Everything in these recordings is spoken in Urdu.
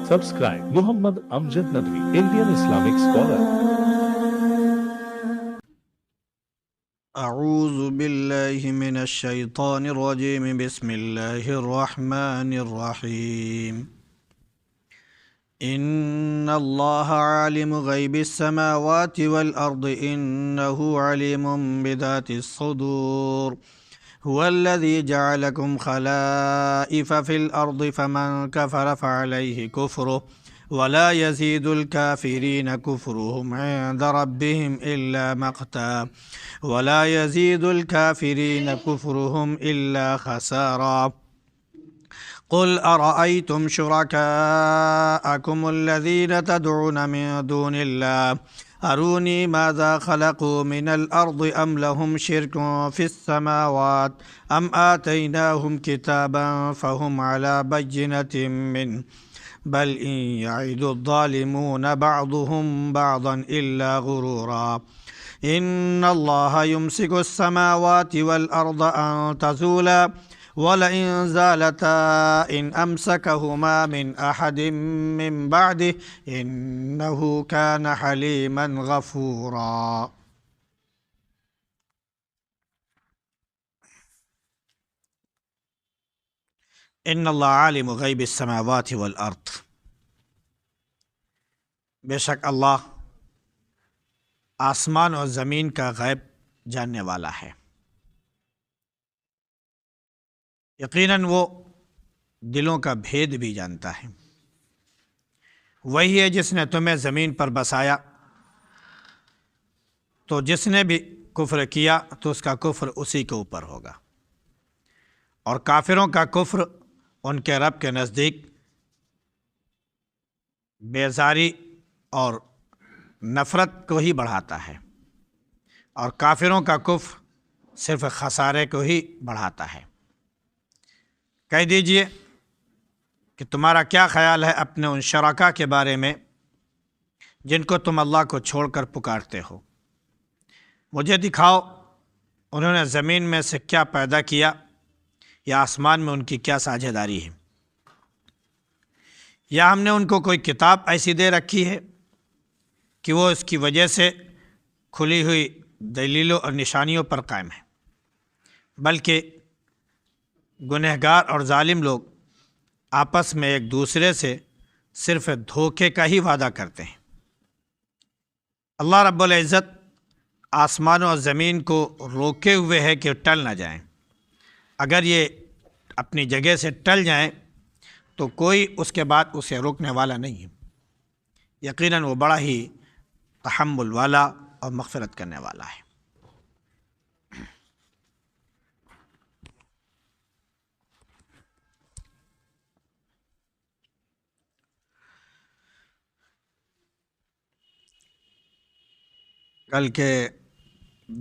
Subscribe Muhammad Amjad Nadwi, Indian Islamic scholar. أعوذ بالله من الشيطان الرجيم بسم الله الرحمن الرحيم إن الله عالم غيب السماوات والأرض إنه عليم بذات الصدور هو الذي جعلكم خلائف في الأرض فمن كفر فعليه كفره ولا يزيد الكافرين كفرهم عند ربهم إلا مقتا ولا يزيد الكافرين كفرهم إلا خسارا قل أرأيتم شركاءكم الذين تدعون من دون الله أروني ماذا خلقوا من الأرض أم لهم شرك في السماوات أم آتيناهم كتابا فهم على بينة منه بل إن يعد الظالمون بعضهم بعضا إلا غرورا إن الله يمسك السماوات والأرض أن تزولا ولئن زالتا إن أمسكهما من أحد من بعده إنه كان حليما غفورا. ان اللہ عالم غیب السماوات والارض، بے شک اللہ آسمان اور زمین کا غیب جاننے والا ہے. یقیناً وہ دلوں کا بھید بھی جانتا ہے. وہی ہے جس نے تمہیں زمین پر بسایا، تو جس نے بھی کفر کیا تو اس کا کفر اسی کے اوپر ہوگا، اور کافروں کا کفر ان کے رب کے نزدیک بیزاری اور نفرت کو ہی بڑھاتا ہے، اور کافروں کا کفر صرف خسارے کو ہی بڑھاتا ہے. کہہ دیجئے کہ تمہارا کیا خیال ہے اپنے ان شرکا کے بارے میں جن کو تم اللہ کو چھوڑ کر پکارتے ہو. مجھے دکھاؤ انہوں نے زمین میں سے کیا پیدا کیا یا آسمان میں ان کی کیا ساجھیداری ہے، یا ہم نے ان کو کوئی کتاب ایسی دے رکھی ہے کہ وہ اس کی وجہ سے کھلی ہوئی دلیلوں اور نشانیوں پر قائم ہے. بلکہ گنہگار اور ظالم لوگ آپس میں ایک دوسرے سے صرف دھوکے کا ہی وعدہ کرتے ہیں. اللہ رب العزت آسمانوں اور زمین کو روکے ہوئے ہے کہ ٹل نہ جائیں. اگر یہ اپنی جگہ سے ٹل جائیں تو کوئی اس کے بعد اسے روکنے والا نہیں ہے. یقیناً وہ بڑا ہی تحمل والا اور مغفرت کرنے والا ہے. کل کے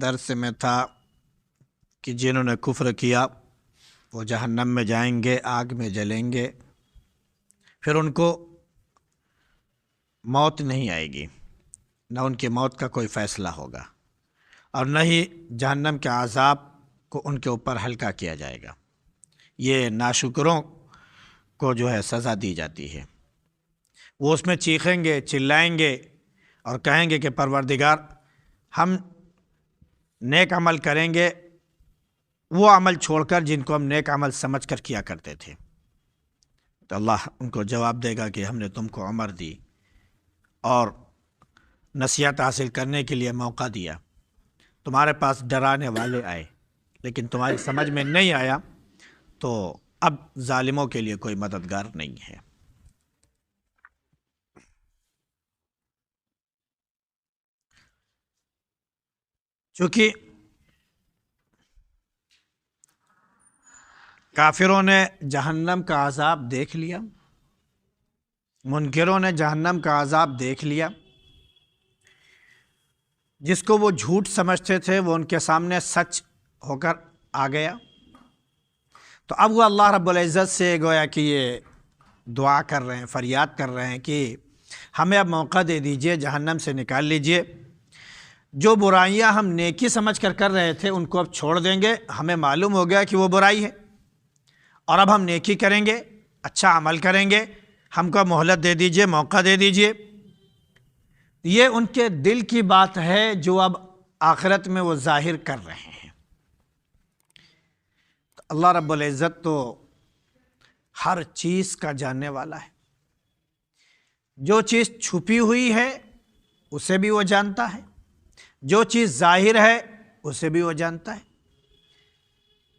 درس میں تھا کہ جنہوں نے کفر کیا وہ جہنم میں جائیں گے، آگ میں جلیں گے، پھر ان کو موت نہیں آئے گی، نہ ان کی موت کا کوئی فیصلہ ہوگا، اور نہ ہی جہنم کے عذاب کو ان کے اوپر ہلکا کیا جائے گا. یہ ناشکروں کو جو ہے سزا دی جاتی ہے. وہ اس میں چیخیں گے، چلائیں گے اور کہیں گے کہ پروردگار ہم نیک عمل کریں گے، وہ عمل چھوڑ کر جن کو ہم نیک عمل سمجھ کر کیا کرتے تھے. تو اللہ ان کو جواب دے گا کہ ہم نے تم کو عمر دی اور نصیحت حاصل کرنے کے لیے موقع دیا، تمہارے پاس ڈرانے والے آئے لیکن تمہاری سمجھ میں نہیں آیا، تو اب ظالموں کے لیے کوئی مددگار نہیں ہے. چونکہ کافروں نے جہنم کا عذاب دیکھ لیا، منکروں نے جہنم کا عذاب دیکھ لیا، جس کو وہ جھوٹ سمجھتے تھے وہ ان کے سامنے سچ ہو کر آ گیا. تو اب وہ اللہ رب العزت سے گویا کہ یہ دعا کر رہے ہیں، فریاد کر رہے ہیں کہ ہمیں اب موقع دے دیجئے، جہنم سے نکال لیجئے. جو برائیاں ہم نیکی سمجھ کر رہے تھے ان کو اب چھوڑ دیں گے، ہمیں معلوم ہو گیا کہ وہ برائی ہے، اور اب ہم نیکی کریں گے، اچھا عمل کریں گے، ہم کو مہلت دے دیجئے، موقع دے دیجئے۔ یہ ان کے دل کی بات ہے جو اب آخرت میں وہ ظاہر کر رہے ہیں۔ تو اللہ رب العزت تو ہر چیز کا جاننے والا ہے، جو چیز چھپی ہوئی ہے اسے بھی وہ جانتا ہے، جو چیز ظاہر ہے اسے بھی وہ جانتا ہے۔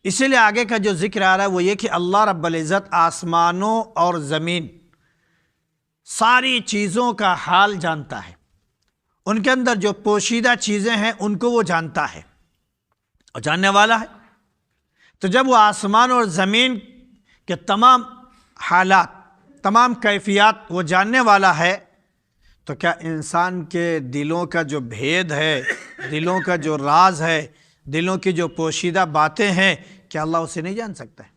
اسی لیے آگے کا جو ذکر آ رہا ہے وہ یہ کہ اللہ رب العزت آسمانوں اور زمین ساری چیزوں کا حال جانتا ہے، ان کے اندر جو پوشیدہ چیزیں ہیں ان کو وہ جانتا ہے اور جاننے والا ہے۔ تو جب وہ آسمان اور زمین کے تمام حالات، تمام کیفیات وہ جاننے والا ہے، تو کیا انسان کے دلوں کا جو بھید ہے، دلوں کا جو راز ہے، دلوں کی جو پوشیدہ باتیں ہیں، کیا اللہ اسے نہیں جان سکتا ہے؟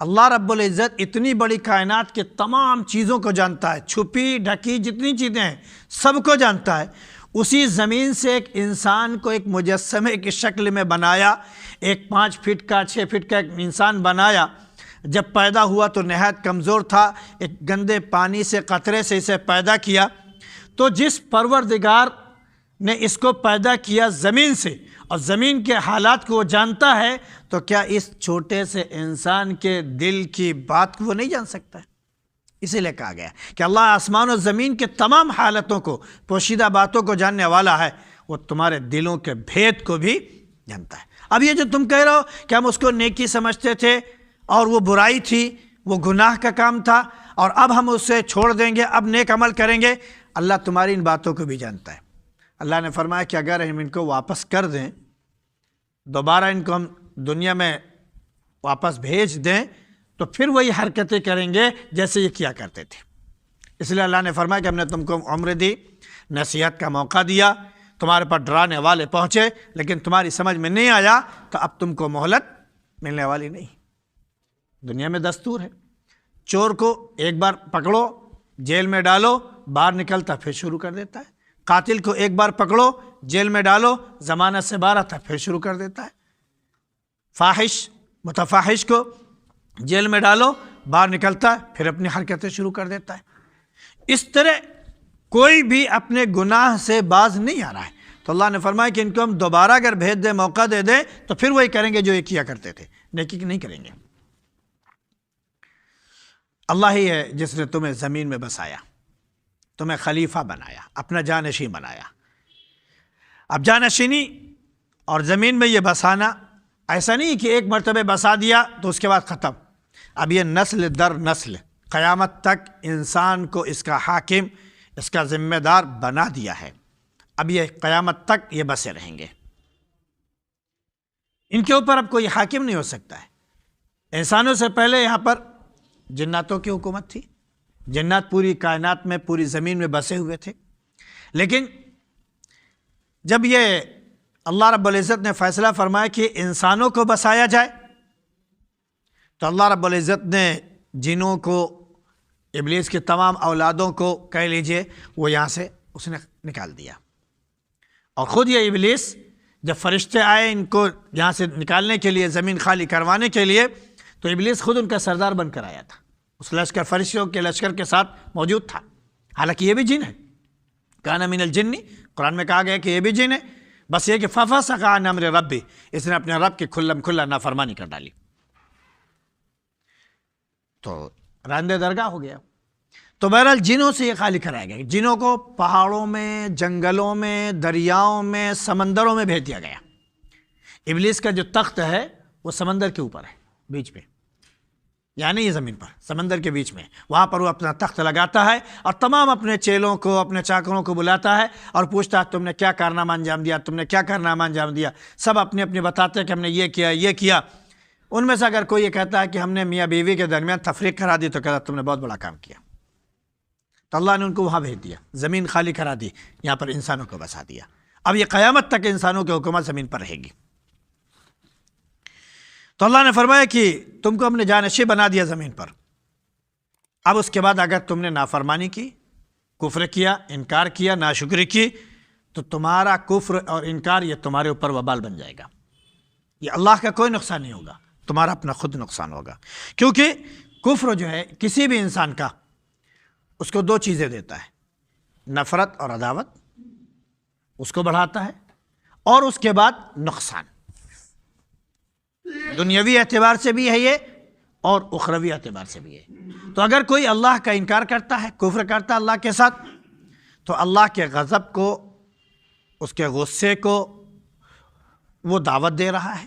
اللہ رب العزت اتنی بڑی کائنات کے تمام چیزوں کو جانتا ہے، چھپی ڈھکی جتنی چیزیں ہیں سب کو جانتا ہے۔ اسی زمین سے ایک انسان کو ایک مجسمے کی شکل میں بنایا، ایک 5 فٹ کا 6 فٹ کا ایک انسان بنایا۔ جب پیدا ہوا تو نہایت کمزور تھا، ایک گندے پانی سے قطرے سے اسے پیدا کیا۔ تو جس پروردگار نے اس کو پیدا کیا زمین سے اور زمین کے حالات کو وہ جانتا ہے، تو کیا اس چھوٹے سے انسان کے دل کی بات کو وہ نہیں جان سکتا ہے؟ اسی لیے کہا گیا کہ اللہ آسمان و زمین کے تمام حالتوں کو، پوشیدہ باتوں کو جاننے والا ہے، وہ تمہارے دلوں کے بھید کو بھی جانتا ہے۔ اب یہ جو تم کہہ رہے ہو کہ ہم اس کو نیکی سمجھتے تھے اور وہ برائی تھی، وہ گناہ کا کام تھا، اور اب ہم اسے چھوڑ دیں گے، اب نیک عمل کریں گے، اللہ تمہاری ان باتوں کو بھی جانتا ہے۔ اللہ نے فرمایا کہ اگر ہم ان کو واپس کر دیں، دوبارہ ان کو ہم دنیا میں واپس بھیج دیں، تو پھر وہی حرکتیں کریں گے جیسے یہ کیا کرتے تھے۔ اس لیے اللہ نے فرمایا کہ ہم نے تم کو عمر دی، نصیحت کا موقع دیا، تمہارے پر ڈرانے والے پہنچے، لیکن تمہاری سمجھ میں نہیں آیا، تو اب تم کو مہلت ملنے والی نہیں۔ دنیا میں دستور ہے، چور کو ایک بار پکڑو، جیل میں ڈالو، باہر نکلتا پھر شروع کر دیتا ہے۔ قاتل کو ایک بار پکڑو، جیل میں ڈالو، ضمانت سے باہر آتا پھر شروع کر دیتا ہے۔ فاحش، متفاحش کو جیل میں ڈالو، باہر نکلتا ہے پھر اپنی حرکتیں شروع کر دیتا ہے۔ اس طرح کوئی بھی اپنے گناہ سے باز نہیں آ رہا ہے۔ تو اللہ نے فرمایا کہ ان کو ہم دوبارہ اگر بھیج دیں، موقع دے دیں، تو پھر وہی کریں گے جو یہ کیا کرتے تھے، نیکی نہیں کریں گے۔ اللہ ہی ہے جس نے تمہیں زمین میں بسایا، تمہیں خلیفہ بنایا، اپنا جانشین بنایا۔ اب جانشینی اور زمین میں یہ بسانا ایسا نہیں کہ ایک مرتبہ بسا دیا تو اس کے بعد ختم۔ اب یہ نسل در نسل قیامت تک انسان کو اس کا حاکم، اس کا ذمہ دار بنا دیا ہے۔ اب یہ قیامت تک یہ بسے رہیں گے، ان کے اوپر اب کوئی حاکم نہیں ہو سکتا ہے۔ انسانوں سے پہلے یہاں پر جناتوں کی حکومت تھی، جنات پوری کائنات میں، پوری زمین میں بسے ہوئے تھے، لیکن جب یہ اللہ رب العزت نے فیصلہ فرمایا کہ انسانوں کو بسایا جائے، تو اللہ رب العزت نے جنوں کو، ابلیس کے تمام اولادوں کو کہہ لیجئے، وہ یہاں سے اس نے نکال دیا۔ اور خود یہ ابلیس جب فرشتے آئے ان کو یہاں سے نکالنے کے لیے، زمین خالی کروانے کے لیے، تو ابلیس خود ان کا سردار بن کر آیا تھا، اس لشکر، فرشتوں کے لشکر کے ساتھ موجود تھا۔ حالانکہ یہ بھی جن ہے، کان من الجن، قرآن میں کہا گیا کہ یہ بھی جن ہے، بس یہ کہ ففسق عن امر ربی، اس نے اپنے رب کی کھلم کھلا نافرمانی کر ڈالی، تو راندے درگاہ ہو گیا۔ تو بہرحال جنوں سے یہ خالی کرایا گیا، جنوں کو پہاڑوں میں، جنگلوں میں، دریاؤں میں، سمندروں میں بھیج دیا گیا۔ ابلیس کا جو تخت ہے وہ سمندر کے اوپر ہے، بیچ میں، یعنی یہ زمین پر، سمندر کے بیچ میں، وہاں پر وہ اپنا تخت لگاتا ہے اور تمام اپنے چیلوں کو، اپنے چاکروں کو بلاتا ہے اور پوچھتا ہے تم نے کیا کارنامہ انجام دیا، تم نے کیا کارنامہ انجام دیا۔ سب اپنے اپنے بتاتے ہیں کہ ہم نے یہ کیا، یہ کیا۔ ان میں سے اگر کوئی یہ کہتا ہے کہ ہم نے میاں بیوی کے درمیان تفریق کرا دی، تو کہتا تم نے بہت بڑا کام کیا۔ تو اللہ نے ان کو وہاں بھیج دیا، زمین خالی کرا دی، یہاں پر انسانوں کو بسا دیا۔ اب یہ قیامت تک انسانوں کی حکومت زمین پر رہے گی۔ تو اللہ نے فرمایا کہ تم کو ہم نے جانشین بنا دیا زمین پر، اب اس کے بعد اگر تم نے نافرمانی کی، کفر کیا، انکار کیا، ناشکری کی، تو تمہارا کفر اور انکار یہ تمہارے اوپر وبال بن جائے گا۔ یہ اللہ کا کوئی نقصان نہیں ہوگا، تمہارا اپنا خود نقصان ہوگا، کیونکہ کفر جو ہے کسی بھی انسان کا اس کو دو چیزیں دیتا ہے، نفرت اور عداوت اس کو بڑھاتا ہے، اور اس کے بعد نقصان، دنیاوی اعتبار سے بھی ہے یہ اور اخروی اعتبار سے بھی ہے۔ تو اگر کوئی اللہ کا انکار کرتا ہے، کفر کرتا ہے اللہ کے ساتھ، تو اللہ کے غضب کو، اس کے غصے کو وہ دعوت دے رہا ہے،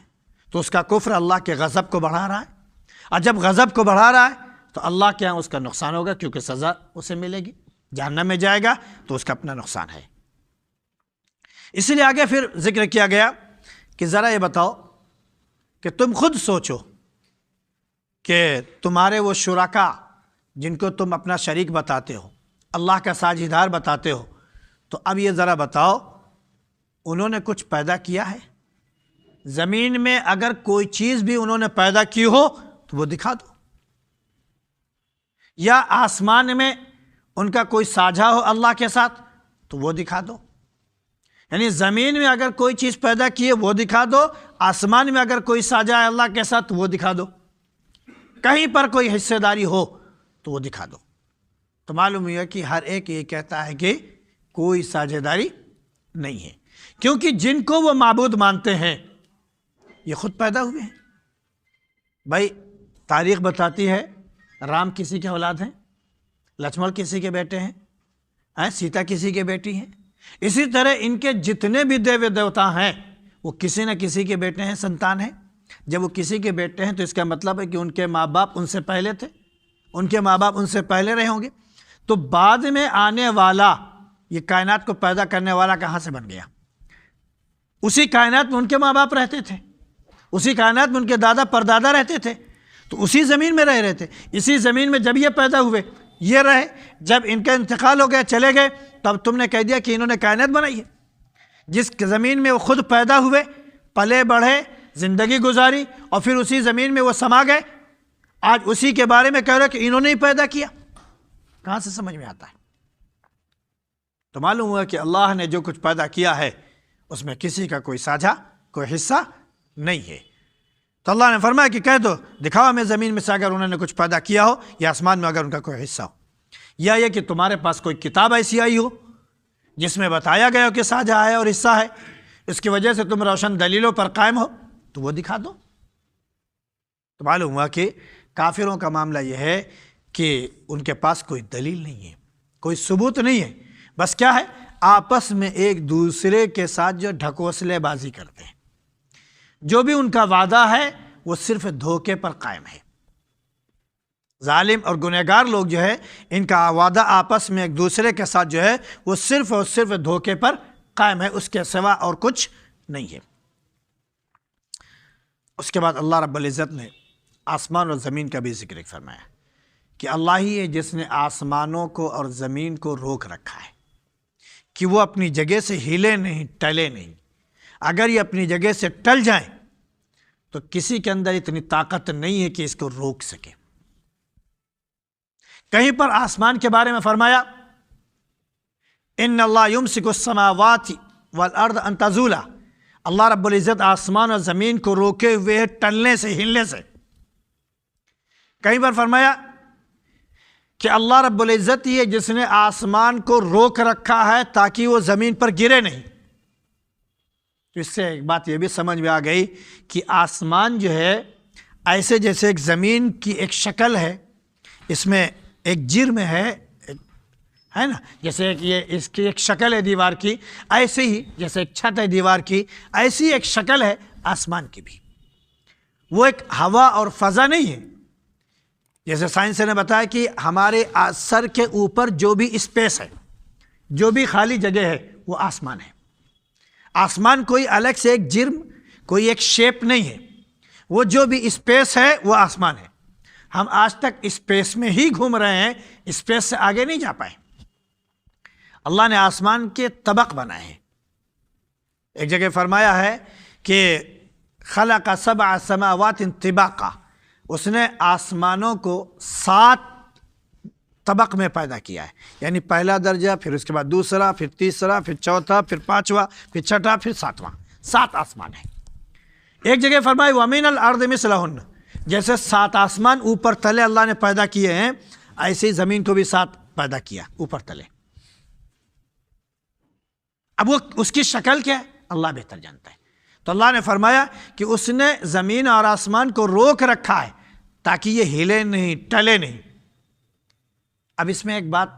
تو اس کا کفر اللہ کے غضب کو بڑھا رہا ہے، اور جب غضب کو بڑھا رہا ہے تو اللہ کے ہاں اس کا نقصان ہوگا، کیونکہ سزا اسے ملے گی، جہنم میں جائے گا تو اس کا اپنا نقصان ہے۔ اس لیے آگے پھر ذکر کیا گیا کہ ذرا یہ بتاؤ کہ تم خود سوچو کہ تمہارے وہ شرکا جن کو تم اپنا شریک بتاتے ہو، اللہ کا ساجھیدار بتاتے ہو، تو اب یہ ذرا بتاؤ انہوں نے کچھ پیدا کیا ہے؟ زمین میں اگر کوئی چیز بھی انہوں نے پیدا کی ہو تو وہ دکھا دو، یا آسمان میں ان کا کوئی ساجھا ہو اللہ کے ساتھ تو وہ دکھا دو۔ یعنی زمین میں اگر کوئی چیز پیدا کی ہے وہ دکھا دو، آسمان میں اگر کوئی ساجھا ہے اللہ کے ساتھ تو وہ دکھا دو، کہیں پر کوئی حصے داری ہو تو وہ دکھا دو۔ تو معلوم ہوا کہ ہر ایک یہ کہتا ہے کہ کوئی ساجھے داری نہیں ہے، کیونکہ جن کو وہ معبود مانتے ہیں یہ خود پیدا ہوئے ہیں۔ بھائی تاریخ بتاتی ہے رام کسی کے اولاد ہیں، لکشمن کسی کے بیٹے ہیں، سیتا کسی کے بیٹی ہیں، اسی طرح ان کے جتنے بھی دیو دیوتا ہیں وہ کسی نہ کسی کے بیٹے ہیں، سنتان ہیں۔ جب وہ کسی کے بیٹے ہیں تو اس کا مطلب ہے کہ ان کے ماں باپ ان سے پہلے تھے، ان کے ماں باپ ان سے پہلے رہے ہوں گے، تو بعد میں آنے والا یہ کائنات کو پیدا کرنے والا کہاں سے بن گیا؟ اسی کائنات میں ان کے ماں باپ رہتے تھے، اسی کائنات میں ان کے دادا پردادا رہتے تھے، تو اسی زمین میں رہ رہے تھے، اسی زمین میں جب یہ پیدا ہوئے یہ رہے، جب ان کا انتقال ہو گیا چلے گئے تب تم نے کہہ دیا کہ انہوں نے کائنات بنائی ہے۔ جس زمین میں وہ خود پیدا ہوئے، پلے بڑھے، زندگی گزاری، اور پھر اسی زمین میں وہ سما گئے، آج اسی کے بارے میں کہہ رہے کہ انہوں نے ہی پیدا کیا، کہاں سے سمجھ میں آتا ہے؟ تو معلوم ہوا کہ اللہ نے جو کچھ پیدا کیا ہے اس میں کسی کا کوئی ساجھا، کوئی حصہ نہیں ہے۔ تو اللہ نے فرمایا کہ کہہ دو، دکھاؤ ہمیں زمین میں سے اگر انہوں نے کچھ پیدا کیا ہو یا آسمان میں اگر ان کا کوئی حصہ ہو، یا یہ کہ تمہارے پاس کوئی کتاب ایسی آئی ہو جس میں بتایا گیا ہو کہ ساجھا ہے اور حصہ ہے، اس کی وجہ سے تم روشن دلیلوں پر قائم ہو تو وہ دکھا دو۔ تو معلوم ہوا کہ کافروں کا معاملہ یہ ہے کہ ان کے پاس کوئی دلیل نہیں ہے، کوئی ثبوت نہیں ہے، بس کیا ہے، آپس میں ایک دوسرے کے ساتھ جو ڈھکوسلے بازی کرتے ہیں، جو بھی ان کا وعدہ ہے وہ صرف دھوکے پر قائم ہے۔ ظالم اور گنہگار لوگ جو ہے ان کا وعدہ آپس میں ایک دوسرے کے ساتھ جو ہے وہ صرف اور صرف دھوکے پر قائم ہے، اس کے سوا اور کچھ نہیں ہے۔ اس کے بعد اللہ رب العزت نے آسمان اور زمین کا بھی ذکر فرمایا کہ اللہ ہی ہے جس نے آسمانوں کو اور زمین کو روک رکھا ہے کہ وہ اپنی جگہ سے ہلے نہیں، ٹلے نہیں۔ اگر یہ اپنی جگہ سے ٹل جائیں تو کسی کے اندر اتنی طاقت نہیں ہے کہ اس کو روک سکے۔ کہیں پر آسمان کے بارے میں فرمایا ان اللہ یمسک السماوات والارض ان تزولا، اللہ رب العزت آسمان اور زمین کو روکے ہوئے ہے ٹلنے سے، ہلنے سے۔ کہیں پر فرمایا کہ اللہ رب العزت ہی ہے جس نے آسمان کو روک رکھا ہے تاکہ وہ زمین پر گرے نہیں۔ تو اس سے ایک بات یہ بھی سمجھ میں آ گئی کہ آسمان جو ہے ایسے جیسے ایک زمین کی ایک شکل ہے، اس میں ایک جرم ہے نا، جیسے یہ اس کی ایک شکل ہے دیوار کی، ایسے ہی جیسے ایک چھت ہے دیوار کی، ایسی ایک شکل ہے آسمان کی بھی۔ وہ ایک ہوا اور فضا نہیں ہے، جیسے سائنس نے بتایا کہ ہمارے سر کے اوپر جو بھی اسپیس ہے، جو بھی خالی جگہ ہے وہ آسمان ہے۔ آسمان کوئی الگ سے ایک جرم، کوئی ایک شیپ نہیں ہے، وہ جو بھی اسپیس ہے وہ آسمان ہے۔ ہم آج تک اسپیس میں ہی گھوم رہے ہیں، اسپیس سے آگے نہیں جا پائے۔ اللہ نے آسمان کے طبق بنائے ہیں۔ ایک جگہ فرمایا ہے کہ خلق سبع سماوات طباقا، اس نے آسمانوں کو 7 طبق میں پیدا کیا ہے، یعنی پہلا درجہ، پھر اس کے بعد دوسرا، پھر تیسرا، پھر چوتھا، پھر پانچواں، پھر چھٹا، پھر ساتواں، 7 آسمان ہیں۔ ایک جگہ فرمایا وَمِنَ الْأَرْضِ مِثْلَهُنَّ، جیسے 7 آسمان اوپر تلے اللہ نے پیدا کیے ہیں، ایسے ہی زمین کو بھی 7 پیدا کیا اوپر تلے۔ اب وہ اس کی شکل کیا ہے اللہ بہتر جانتا ہے۔ تو اللہ نے فرمایا کہ اس نے زمین اور آسمان کو روک رکھا ہے تاکہ یہ ہلے نہیں، ٹلے نہیں۔ اب اس میں ایک بات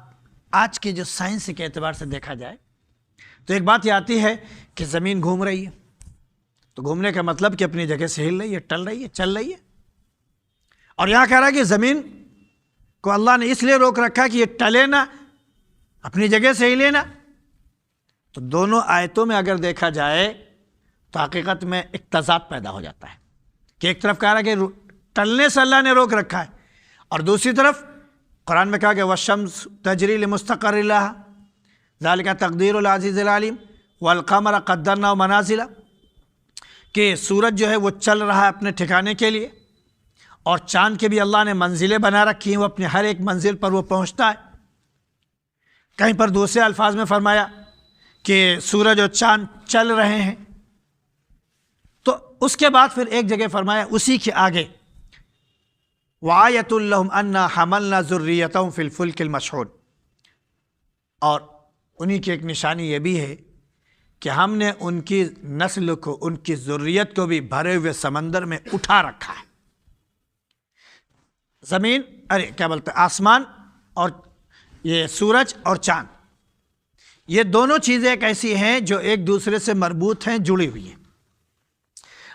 آج کے جو سائنس کے اعتبار سے دیکھا جائے تو ایک بات یہ آتی ہے کہ زمین گھوم رہی ہے، تو گھومنے کا مطلب کہ اپنی جگہ سے ہل رہی ہے، ٹل رہی ہے، چل رہی ہے۔ اور یہاں کہہ رہا ہے کہ زمین کو اللہ نے اس لیے روک رکھا کہ یہ ٹلے نہ، اپنی جگہ سے ہلے نہ۔ تو دونوں آیتوں میں اگر دیکھا جائے تو حقیقت میں ایک تضاد پیدا ہو جاتا ہے کہ ایک طرف کہہ رہا ہے کہ ٹلنے سے اللہ نے روک رکھا ہے، اور دوسری طرف قرآن میں کہا کہ والشمس تجری لمستقر لہا ذالک تقدیر العزیز العلیم والقمر قدرناہ منازل، کہ سورج جو ہے وہ چل رہا ہے اپنے ٹھکانے کے لیے، اور چاند کے بھی اللہ نے منزلیں بنا رکھی ہیں، وہ اپنے ہر ایک منزل پر وہ پہنچتا ہے۔ کہیں پر دوسرے الفاظ میں فرمایا کہ سورج اور چاند چل رہے ہیں۔ تو اس کے بعد پھر ایک جگہ فرمایا اسی کے آگے وَآیَةٌ لَهُمْ أَنَّا حَمَلْنَا ذُرِّيَّتَهُمْ فِي الْفُلْكِ الْمَشْحُونِ، اور انہی کی ایک نشانی یہ بھی ہے کہ ہم نے ان کی نسل کو، ان کی ذریت کو بھی بھرے ہوئے سمندر میں اٹھا رکھا ہے۔ زمین آسمان اور یہ سورج اور چاند، یہ دونوں چیزیں ایک ایسی ہیں جو ایک دوسرے سے مربوط ہیں، جڑی ہوئی ہیں۔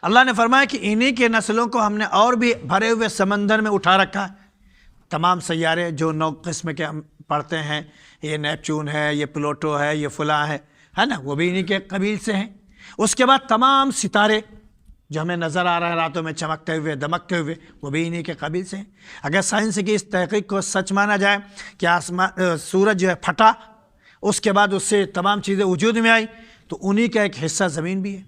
اللہ نے فرمایا کہ انہی کے نسلوں کو ہم نے اور بھی بھرے ہوئے سمندر میں اٹھا رکھا ہے۔ تمام سیارے جو 9 قسم کے ہم پڑھتے ہیں، یہ نیپچون ہے، یہ پلوٹو ہے، یہ فلاں ہے نا، وہ بھی انہی کے قبیل سے ہیں۔ اس کے بعد تمام ستارے جو ہمیں نظر آ رہا ہے راتوں میں چمکتے ہوئے، دمکتے ہوئے، وہ بھی انہی کے قبیل سے ہیں۔ اگر سائنس کی اس تحقیق کو سچ مانا جائے کہ سورج جو ہے پھٹا، اس کے بعد اس سے تمام چیزیں وجود میں آئی، تو انہی کا ایک حصہ زمین بھی ہے۔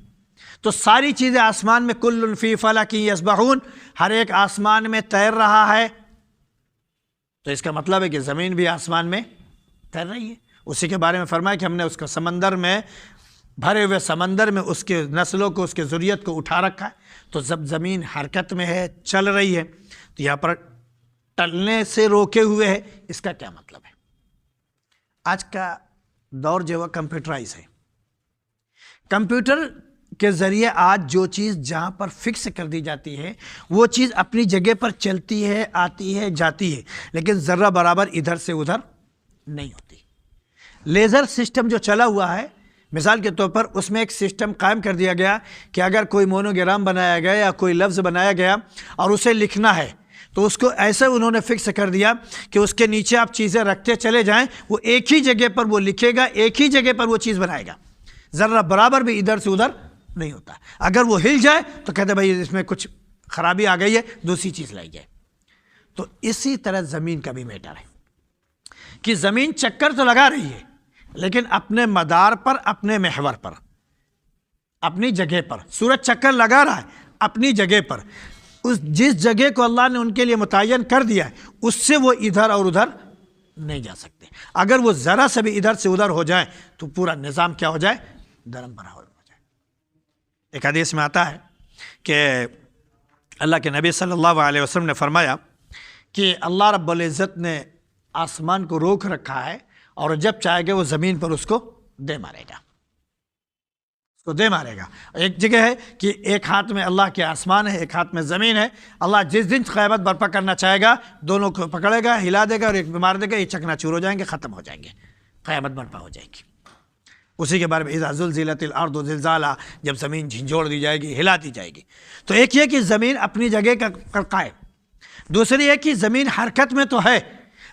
تو ساری چیزیں آسمان میں کل فی فلک یسبحون، ہر ایک آسمان میں تیر رہا ہے۔ تو اس کا مطلب ہے کہ زمین بھی آسمان میں تیر رہی ہے۔ اسی کے بارے میں فرمایا کہ ہم نے اس کو سمندر میں، بھرے ہوئے سمندر میں اس کے نسلوں کو، اس کے ذریت کو اٹھا رکھا ہے۔ تو جب زمین حرکت میں ہے، چل رہی ہے، تو یہاں پر ٹلنے سے روکے ہوئے ہے، اس کا کیا مطلب ہے؟ آج کا دور جو ہے کمپیوٹرائز ہے۔ کمپیوٹر کے ذریعے آج جو چیز جہاں پر فکس کر دی جاتی ہے وہ چیز اپنی جگہ پر چلتی ہے، آتی ہے، جاتی ہے، لیکن ذرہ برابر ادھر سے ادھر نہیں ہوتی۔ لیزر سسٹم جو چلا ہوا ہے، مثال کے طور پر اس میں ایک سسٹم قائم کر دیا گیا کہ اگر کوئی مونوگرام بنایا گیا یا کوئی لفظ بنایا گیا اور اسے لکھنا ہے تو اس کو ایسے انہوں نے فکس کر دیا کہ اس کے نیچے آپ چیزیں رکھتے چلے جائیں، وہ ایک ہی جگہ پر وہ لکھے گا، ایک ہی جگہ پر وہ چیز بنائے گا، ذرہ برابر بھی ادھر سے ادھر نہیں ہوتا۔ اگر وہ ہل جائے تو کہتے بھائی اس میں کچھ خرابی آ گئی ہے، دوسری چیز لائی جائے۔ تو اسی طرح زمین کا بھی میٹر ہے کہ زمین چکر تو لگا رہی ہے لیکن اپنے مدار پر، اپنے محور پر، اپنی جگہ پر۔ سورج چکر لگا رہا ہے اپنی جگہ پر، جس جگہ کو اللہ نے ان کے لیے متعین کر دیا ہے اس سے وہ ادھر اور ادھر نہیں جا سکتے۔ اگر وہ ذرا سے بھی ادھر سے ادھر ہو جائے تو پورا نظام کیا ہو جائے؟ درم برابر ہو جائے۔ ایک حدیث میں آتا ہے کہ اللہ کے نبی صلی اللہ علیہ وسلم نے فرمایا کہ اللہ رب العزت نے آسمان کو روک رکھا ہے اور جب چاہے گا وہ زمین پر اس کو دے مارے گا، اس کو دے مارے گا۔ ایک جگہ ہے کہ ایک ہاتھ میں اللہ کے آسمان ہے، ایک ہاتھ میں زمین ہے۔ اللہ جس دن قیامت برپا کرنا چاہے گا دونوں کو پکڑے گا، ہلا دے گا اور ایک مار دے گا، یہ چکنا چور ہو جائیں گے، ختم ہو جائیں گے، قیامت برپا ہو جائے گی۔ اسی کے بارے میں اذا زلزلت الارض زلزالہا، جب زمین جھنجھوڑ دی جائے گی، ہلا دی جائے گی۔ تو ایک یہ کہ زمین اپنی جگہ کا قائم، دوسری یہ کہ زمین حرکت میں تو ہے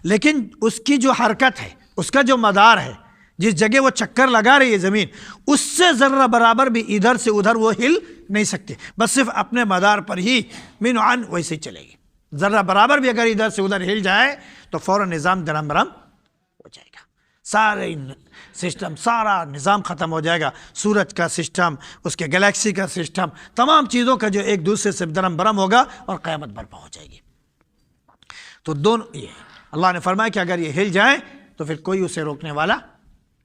لیکن اس کی جو حرکت ہے، اس کا جو مدار ہے، جس جگہ وہ چکر لگا رہی ہے زمین، اس سے ذرہ برابر بھی ادھر سے ادھر وہ ہل نہیں سکتے، بس صرف اپنے مدار پر ہی من عن ویسے ہی چلے گی۔ ذرہ برابر بھی اگر ادھر سے ادھر ہل جائے تو فوراً نظام درہم برہم ہو جائے گا، سارے سسٹم، سارا نظام ختم ہو جائے گا۔ سورج کا سسٹم، اس کے گلیکسی کا سسٹم، تمام چیزوں کا جو ایک دوسرے سے درہم برہم ہوگا اور قیامت برپا ہو جائے گی۔ تو دونوں یہ اللہ نے فرمایا کہ اگر یہ ہل جائے تو پھر کوئی اسے روکنے والا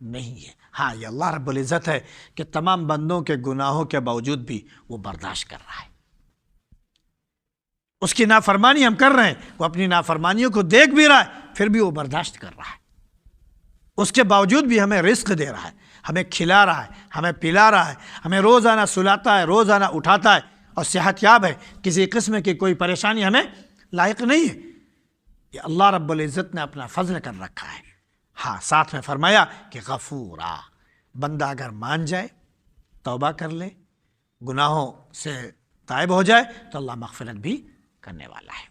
نہیں ہے۔ ہاں، یہ اللہ رب العزت ہے کہ تمام بندوں کے گناہوں کے باوجود بھی وہ برداشت کر رہا ہے۔ اس کی نافرمانی ہم کر رہے ہیں، وہ اپنی نافرمانیوں کو دیکھ بھی رہا ہے، پھر بھی وہ برداشت کر رہا ہے، اس کے باوجود بھی ہمیں رزق دے رہا ہے، ہمیں کھلا رہا ہے، ہمیں پلا رہا ہے، ہمیں روزانہ سلاتا ہے، روزانہ اٹھاتا ہے اور صحت یاب ہے، کسی قسم کی کوئی پریشانی ہمیں لائق نہیں ہے۔ یہ اللہ رب العزت نے اپنا فضل کر رکھا ہے۔ ہاں، ساتھ میں فرمایا کہ غفورا، بندہ اگر مان جائے، توبہ کر لے، گناہوں سے تائب ہو جائے تو اللہ مغفرت بھی کرنے والا ہے۔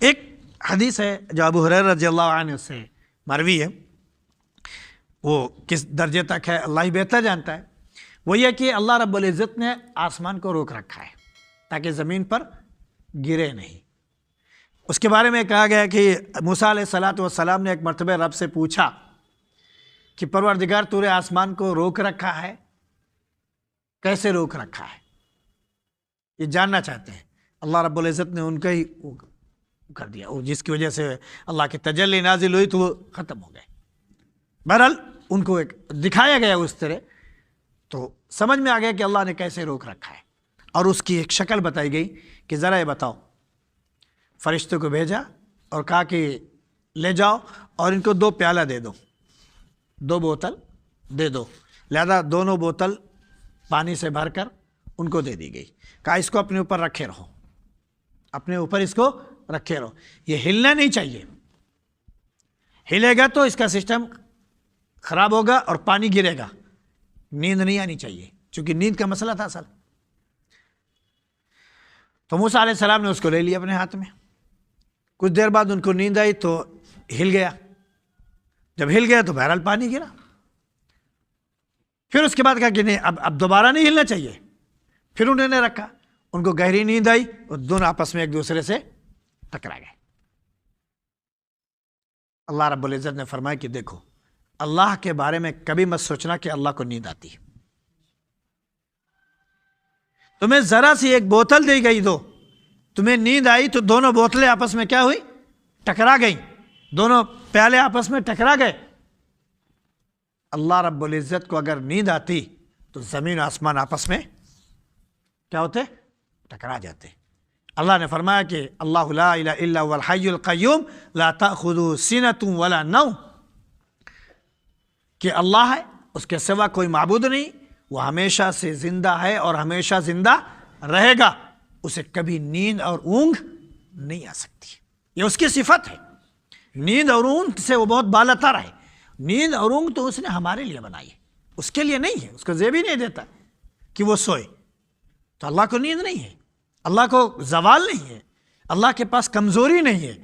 ایک حدیث ہے جو ابو ہریرہ رضی اللہ عنہ سے مروی ہے، وہ کس درجے تک ہے اللہ ہی بہتر جانتا ہے۔ وہ یہ کہ اللہ رب العزت نے آسمان کو روک رکھا ہے تاکہ زمین پر گرے نہیں۔ اس کے بارے میں کہا گیا کہ موسیٰ علیہ السلام نے ایک مرتبہ رب سے پوچھا کہ پروردگار تو نے آسمان کو روک رکھا ہے، کیسے روک رکھا ہے؟ یہ جاننا چاہتے ہیں۔ اللہ رب العزت نے ان کا ہی کر دیا، اور جس کی وجہ سے اللہ کی تجلی نازل ہوئی تو وہ ختم ہو گئے۔ بہرحال ان کو ایک دکھایا گیا اس طرح، تو سمجھ میں آ گیا کہ اللہ نے کیسے روک رکھا ہے، اور اس کی ایک شکل بتائی گئی کہ ذرا یہ بتاؤ۔ فرشتوں کو بھیجا اور کہا کہ لے جاؤ اور ان کو 2 پیالہ دے دو، 2 بوتل دے دو۔ لہذا دونوں بوتل پانی سے بھر کر ان کو دے دی گئی، کہا اس کو اپنے اوپر رکھے رہو، اپنے اوپر اس کو رکھے رہو، یہ ہلنا نہیں چاہیے، ہلے گا تو اس کا سسٹم خراب ہوگا اور پانی گرے گا، نیند نہیں آنی چاہیے، چونکہ نیند کا مسئلہ تھا اصل۔ تو موسیٰ علیہ السلام نے اس کو لے لیا اپنے ہاتھ میں، کچھ دیر بعد ان کو نیند آئی تو ہل گیا، جب ہل گیا تو بہرحال پانی گرا۔ پھر اس کے بعد کہا کہ نہیں، اب دوبارہ نہیں ہلنا چاہیے، پھر انہوں نے رکھا، ان کو گہری نیند آئی اور دونوں آپس میں ایک دوسرے سے ٹکرا گئے۔ اللہ رب العزت نے فرمایا کہ دیکھو، اللہ کے بارے میں کبھی مت سوچنا کہ اللہ کو نیند آتی ہے۔ تمہیں ذرا سی ایک بوتل دی گئی، تمہیں نیند آئی تو دونوں بوتلیں آپس میں کیا ہوئی؟ ٹکرا گئیں، دونوں پیالے آپس میں ٹکرا گئے۔ اللہ رب العزت کو اگر نیند آتی تو زمین و آسمان آپس میں کیا ہوتے؟ ٹکرا جاتے۔ اللہ نے فرمایا کہ اللہ لا الہ الا هو الحی القیوم لا تأخذه سنة ولا نوم، کہ اللہ ہے، اس کے سوا کوئی معبود نہیں، وہ ہمیشہ سے زندہ ہے اور ہمیشہ زندہ رہے گا، اسے کبھی نیند اور اونگ نہیں آ سکتی، یہ اس کی صفت ہے۔ نیند اور اونگ سے وہ بہت بالا تر ہے، نیند اور اونگ تو اس نے ہمارے لیے بنائی ہے، اس کے لیے نہیں ہے، اس کو زیب ہی نہیں دیتا کہ وہ سوئے۔ تو اللہ کو نیند نہیں ہے، اللہ کو زوال نہیں ہے، اللہ کے پاس کمزوری نہیں ہے۔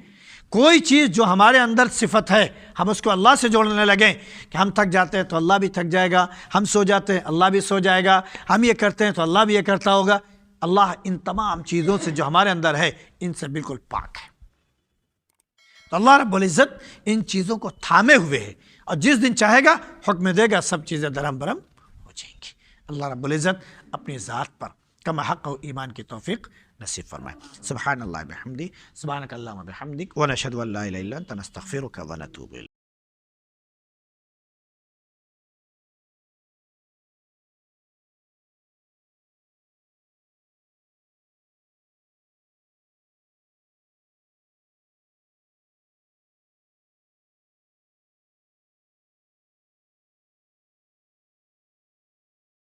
کوئی چیز جو ہمارے اندر صفت ہے، ہم اس کو اللہ سے جوڑنے لگیں کہ ہم تھک جاتے ہیں تو اللہ بھی تھک جائے گا، ہم سو جاتے ہیں اللہ بھی سو جائے گا، ہم یہ کرتے ہیں تو اللہ بھی یہ کرتا ہوگا۔ اللہ ان تمام چیزوں سے جو ہمارے اندر ہے، ان سے بالکل پاک ہے۔ تو اللہ رب العزت ان چیزوں کو تھامے ہوئے ہے، اور جس دن چاہے گا حکم دے گا، سب چیزیں درہم برہم ہو جائیں گی۔ اللہ رب العزت اپنی ذات پر کما حق و ایمان کی توفیق نصیب فرمائے۔ سبحان اللہ بحمدی، سبحانک اللہم بحمدک، ونشہد ان لا الہ الا انت نستغفرک ونتوب الیک۔